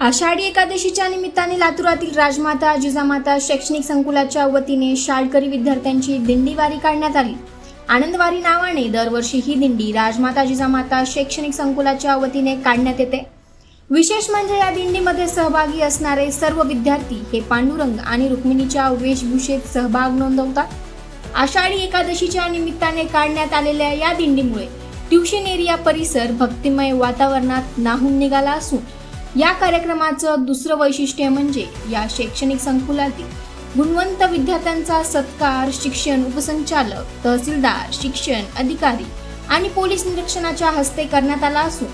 आषाढी एकादशीच्या निमित्ताने लातूरातील राजमाता जिजामाता शैक्षणिक संकुलाच्या वतीने शाळकरी विद्यार्थ्यांची दिंडीवारी काढण्यात आली। आनंदवारी नावाने दरवर्षी ही दिंडी राजमाता जिजामाता शैक्षणिक संकुलाच्या वतीने काढण्यात येते। विशेष म्हणजे या दिंडीमध्ये सहभागी असणारे सर्व विद्यार्थी हे पांडुरंग आणि रुक्मिणीच्या वेशभूषेत सहभाग नोंदवतात। आषाढी एकादशीच्या निमित्ताने काढण्यात आलेल्या या दिंडीमुळे ट्युशन एरिया परिसर भक्तिमय वातावरणात न्हाऊन निघाला असून या कार्यक्रमाचं दुसरं वैशिष्ट्य म्हणजे या शैक्षणिक संकुलातील गुणवंत विद्यार्थ्यांचा सत्कार शिक्षण उपसंचालक, तहसीलदार, शिक्षण अधिकारी आणि पोलीस निरीक्षणाच्या हस्ते करण्यात आला असून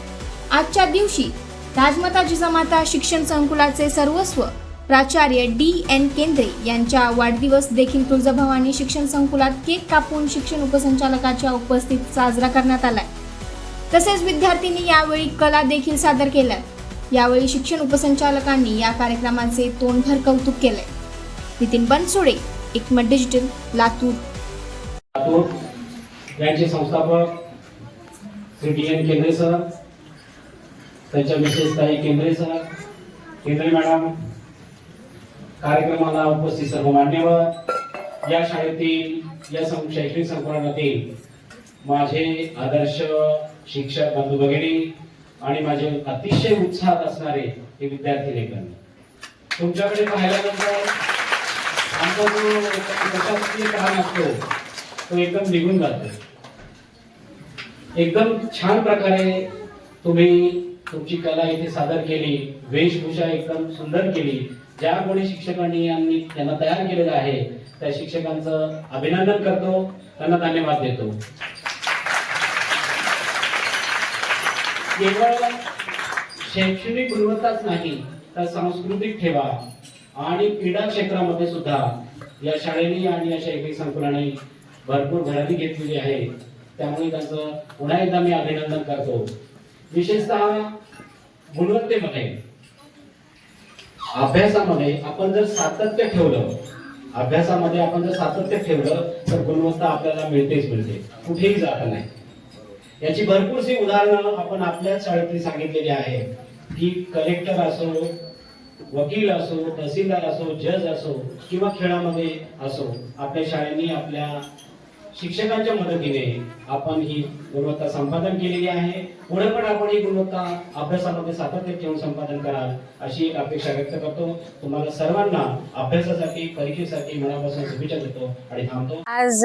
आजच्या दिवशी राजमाता जिजामाता शिक्षण संकुलाचे सर्वस्व प्राचार्य DN केंद्रे यांच्या वाढदिवस देखील तुळजाभवानी शिक्षण संकुलात केक कापून शिक्षण उपसंचालकाच्या उपस्थितीत साजरा करण्यात आलाय। तसेच विद्यार्थ्यांनी यावेळी कला देखील सादर केल्या। यावेळी शिक्षण उपसंचालकांनी या कार्यक्रमाचे तोंडभर कौतुक केले। नितीन बनसोडे, एकमत डिजिटल, लातूर। यांचे संस्थापक श्री DN केंद्रे सर, त्यांच्या मिसेस ताई केंद्रे सर, केंद्रे मॅडम, कार्यक्रमाला उपस्थित सर्व मान्यवर, या शाळेतील या शैक्षणिक संकुलातील माझे आदर्श शिक्षक बंधू भगिनी आणि माझे अतिशय उत्साहात असणारे हे विद्यार्थी लेखन, तुमच्याकडे पाहिल्यानंतर आमचा जो प्रशासकीय काम असतो तो एकदम निघून जातो। एकदम छान प्रकारे तुम्ही तुमची कला इथे सादर केली, वेशभूषा एकदम सुंदर केली। ज्या कोणी शिक्षकांनी यांना तयार केलेलं आहे त्या शिक्षकांचं अभिनंदन करतो, त्यांना धन्यवाद देतो। केवळ शैक्षणिक गुणवत्ताच नाही तर सांस्कृतिक ठेवा आणि क्रीडा क्षेत्रामध्ये सुद्धा या शाळेने आणि या शैक्षणिक संकुलाने भरपूर भरारी घेतलेली आहे। त्यामुळे त्यांचं पुन्हा एकदा मी अभिनंदन करतो। विशेषतः गुणवत्तेमध्ये अभ्यासामध्ये आपण जर सातत्य ठेवलं तर गुणवत्ता आपल्याला मिळते, कुठेही जात नाही। याची भरपूरशी उदाहरणं आपण आपल्या शाळेतली सांगितलेली आहे की कलेक्टर असो, वकील असो, तहसीलदार असो, जज असो किंवा खेळामध्ये असो, आपल्या शाळेने आपल्या शिक्षकांच्या मदतीने आपण ही गुणवत्ता संपादन केलेली आहे। पुढे पण आपण ही गुणवत्ता अभ्यासामध्ये सातत्य ठेवून संपादन कराल अशी एक अपेक्षा व्यक्त करतो। तुम्हाला सर्वांना अभ्यासासाठी परीक्षेसाठी मनापासून शुभेच्छा देतो आणि थांबतो। आज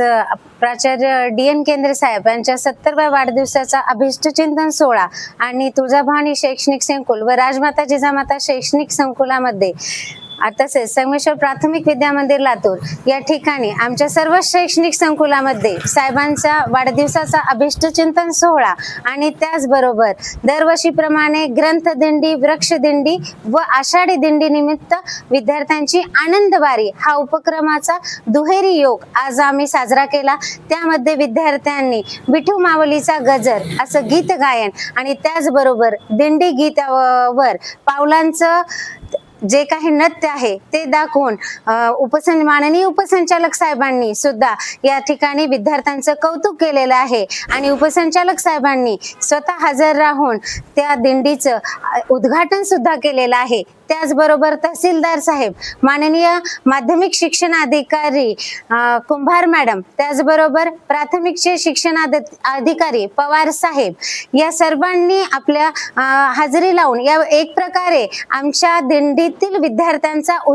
प्राचार्य DN केंद्रे साहेब यांच्या 70व्या वाढदिवसाचा अभिष्टचिंतन सोहळा आणि तुळजाभवानी शैक्षणिक संकुल व राजमाता जिजामाता शैक्षणिक संकुलामध्ये तसेच संगमेश्वर प्राथमिक विद्या मंदिर लातूर या ठिकाणी आमच्या सर्व शैक्षणिक संकुलामध्ये साहेबांचा वाढदिवसाचा अभिष्टचिंतन सोहळा आणि त्याचबरोबर दरवर्षीप्रमाणे ग्रंथदिंडी, वृक्षदिंडी व आषाढी दिंडी निमित्त विद्यार्थ्यांची आनंदवारी हा उपक्रमाचा दुहेरी योग आज आम्ही साजरा केला। त्यामध्ये विद्यार्थ्यांनी विठू मावलीचा गजर असं गीत गायन आणि त्याचबरोबर दिंडी गीतावर पावलांचं जे काही नृत्य आहे ते दाखवून माननीय उपसंचालक साहेबांनी सुद्धा या ठिकाणी विद्यार्थ्यांचं कौतुक केलेलं आहे आणि उपसंचालक साहेबांनी स्वतः हजर राहून त्या दिंडीचं उद्घाटन सुद्धा केलेलं आहे। त्याचबरोबर तहसीलदार साहेब, माननीय माध्यमिक शिक्षण अधिकारी कुंभार मॅडम, त्याचबरोबर प्राथमिकचे शिक्षण अधिकारी पवार साहेब या सर्वांनी आपल्या हजेरी लावून या एक प्रकारे आमच्या दिंडीतील विद्यार्थ्यांचा